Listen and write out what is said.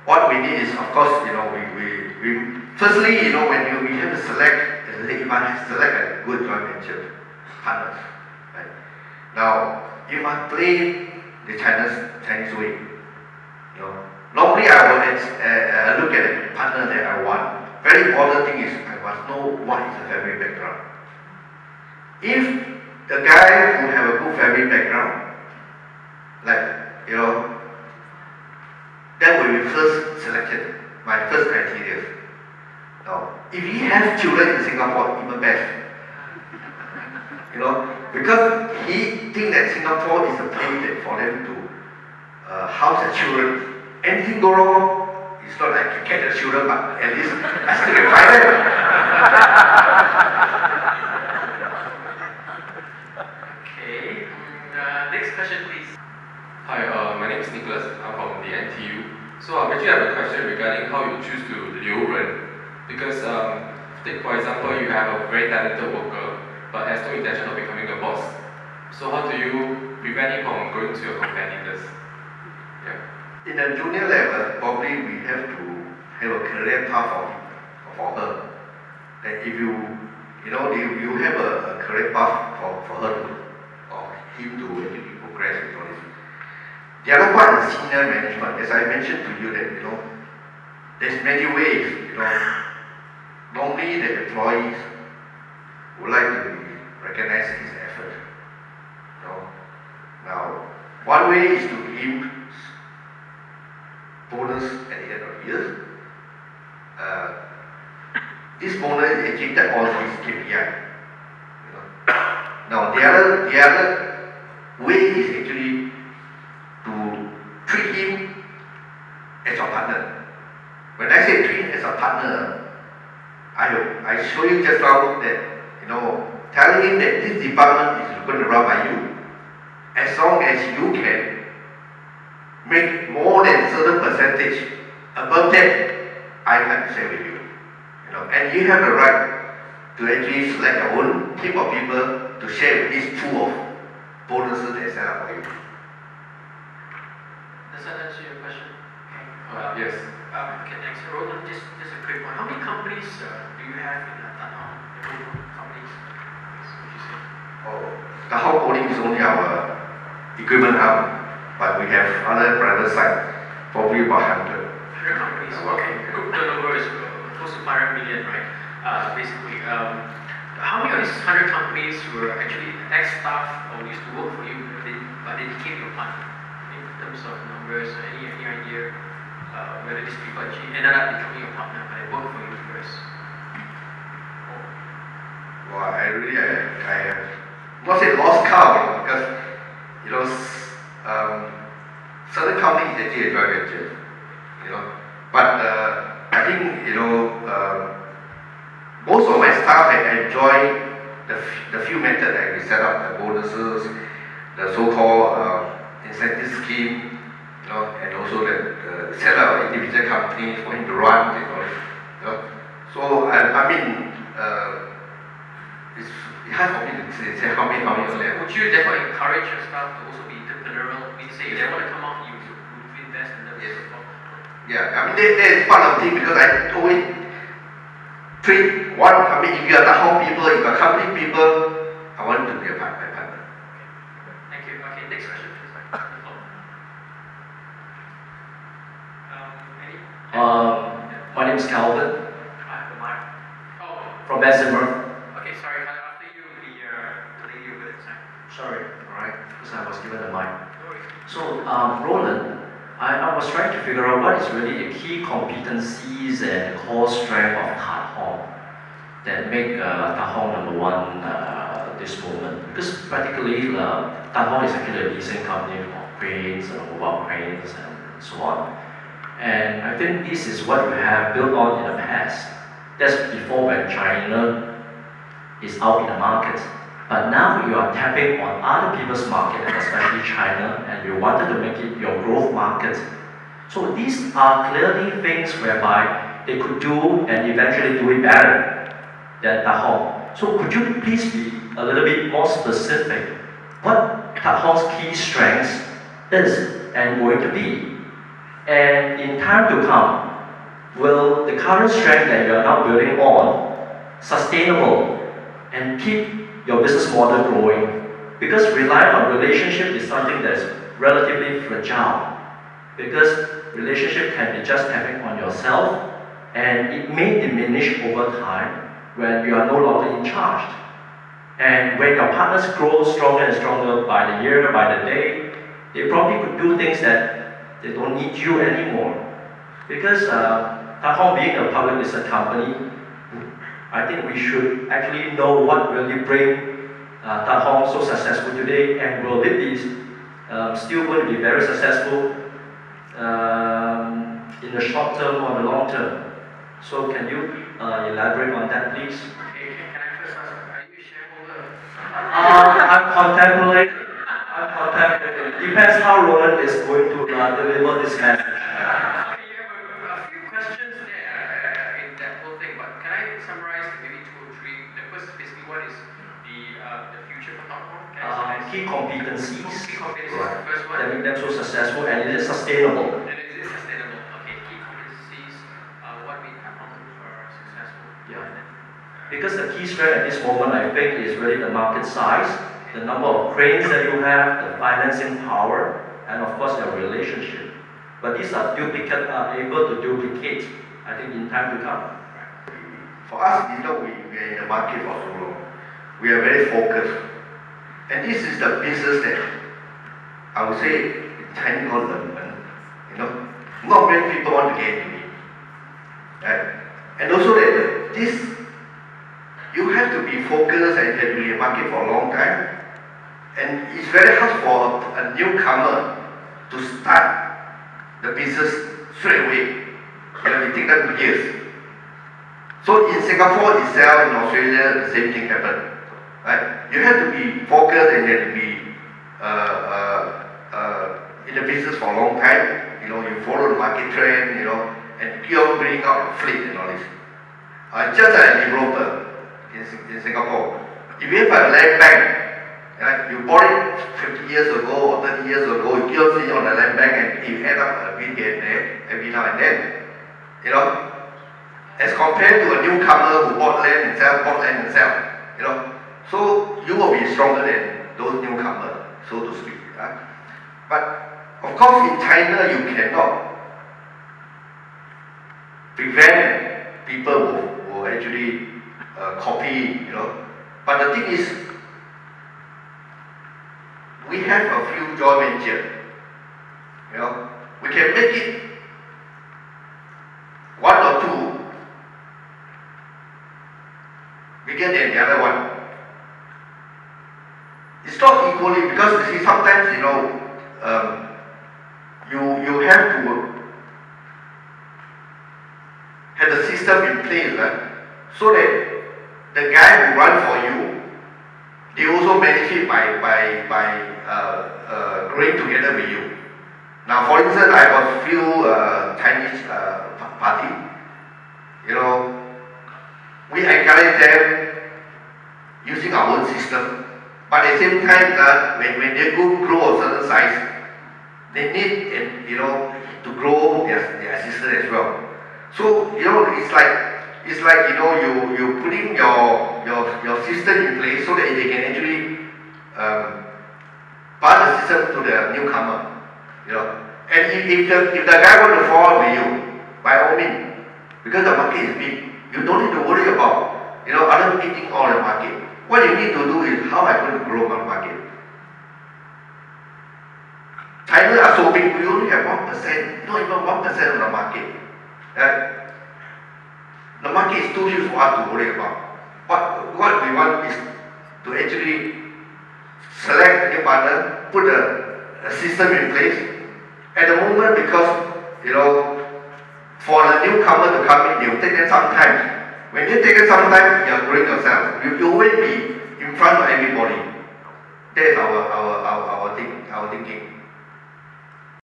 What we need is, of course, firstly, when we have to select, as I say, you must select a good joint venture partners. Right? Now, you must play the Chinese way. Normally I will look at the partner that I want. Very important thing is I must know what is the family background. If the guy who have a good family background, like that will be first selection, my first criteria. Now, if he has children in Singapore, even best. Because he thinks that Singapore is a place for them to house their children. Anything go wrong, it's not like I can get the children, but at least I still can find them. Okay, next question please. Hi, my name is Nicholas. I'm from the NTU. So I actually have a question regarding how you choose to liu ren. Because, take for example, you have a very talented worker, but has no intention of becoming a boss. So how do you prevent him from going to your competitors? Yeah. In the junior level, probably we have to have a career path for her. And if you have a career path for her to, or him to actually progress with all this. The other part is senior management. As I mentioned to you that, there's many ways, Normally the employees would like to recognize his effort. Now, one way is to give bonus at the end of the year. This bonus is actually that all his KPI. Now, the other way is actually to treat him as a partner. When I say treat him as a partner, I show you just now that, telling him that this department is going to run by you. As long as you can make more than a certain percentage above that, I can share with you. And you have the right to actually select your own team of people to share this pool of bonuses they set up for you. Does that answer your question? Yes. Okay, next. Roland, just a quick one. How many companies do you have in Tanhong? Companies, would you say? The whole holding is only our equipment arm, but we have other private sites, probably about 100. 100 companies. Okay. Group turnover is close to 500 million, right? Basically, how many of these 100 companies were actually ex-staff or used to work for you, but they became your partner? In terms of numbers, any idea whether these people actually ended up becoming your partner, but they worked for you first? Well, I have not say lost count, because certain companies actually a joint venture, But I think most of my staff have enjoyed the few methods that we set up, the bonuses, the so-called incentive scheme, and also the set up of individual companies for him to run, So it's hard for me to say how many of them. Would you therefore encourage your staff to also be entrepreneurial? I mean, say if they want to come out, you would invest in them. Yes. Yeah, that is part of the thing, because I always treat one. If you are the home people, if you are company people, I want to be my partner. Thank you. Okay, next question, please. My name is Calvin. I have the mic. From Bessemer. Okay, sorry. After you, the lady over there. Sorry, alright, because I was given the mic. No worries. So, Roland, I was trying to figure out what is really the key competencies and core strength of Tat Hong that make Tat Hong number one this moment. Because practically, Tat Hong is actually a leasing company for cranes and mobile cranes and so on. And I think this is what we have built on in the past. That's before when China is out in the market. But now you are tapping on other people's market, and especially China, and you wanted to make it your growth market. So these are clearly things whereby they could do and eventually do it better than Tat Hong. So could you please be a little bit more specific what Tat Hong's key strengths is and going to be? And in time to come, will the current strength that you are now building on sustainable and keep your business model growing? Because relying on relationship is something that is relatively fragile. Because relationship can be just tapping on yourself, and it may diminish over time when you are no longer in charge. And when your partners grow stronger and stronger by the year, by the day, they probably could do things that they don't need you anymore. Because Takong being a public listed company, I think we should actually know what really bring Takong so successful today, and will it be still going to be very successful in the short term or the long term. So can you elaborate on that, please? Okay, can I first ask, are you a shareholder? I'm contemplating. Depends how Roland is going to deliver this message. Okay, you have a few questions there in that whole thing, but can I summarize maybe 2 or 3? The first, basically, what is the future for Takong? Key competencies. Key competencies, Right. the first one. That make them so successful, and it is sustainable. And is it sustainable? Okay, key competencies, what made Takong successful? Yeah. Because the key strength at this moment, I think, is really the market size, the number of cranes that you have, the financing power, and of course your relationship. But these are able to duplicate, I think, in time to come. For us, we are in the market for so long. We are very focused. And this is the business that I would say in Chinese called not many people want to get into it. Right? And also that this, you have to be focused and you have to be in the market for a long time. And it's very hard for a newcomer to start the business straight away. It takes them years. So in Singapore itself, in Australia, the same thing happened. Right? You have to be focused and you have to be in the business for a long time. You follow the market trend, and keep on bringing up your fleet and all this. Just as a developer in Singapore, if you have a land bank, right, you bought it 50 years ago or 30 years ago, you keep on sitting on the land bank and you end up a bit here and there, every now and then. As compared to a newcomer who bought land and sell, so you will be stronger than those newcomers, so to speak. Right? But of course, in China, you cannot prevent people who actually copy, But the thing is, we have a few joint ventures. We can make it 1 or 2 bigger than the other one. It's not equally, because you see, sometimes you have to have the system in place, right? So that the guy who run for you, they also benefit by growing together with you. Now, for instance, I have a few Chinese party. We encourage them using our own system, but at the same time, when they grow a certain size, they need to grow their system as well. So it's like you putting your system in place so that they can actually pass the system to the newcomer. And if the guy want to fall with you, by all means, because the market is big, you don't need to worry about other eating all the market. What you need to do is how I'm going to grow my market. China are so big, we only have 1%, not even 1% of the market. The market is too huge for us to worry about. What we want is to actually select a new partner, put a system in place. At the moment, because for the newcomer to come in, it will take them some time. When you take some time, you are growing yourself. You will be in front of everybody. That is our thinking.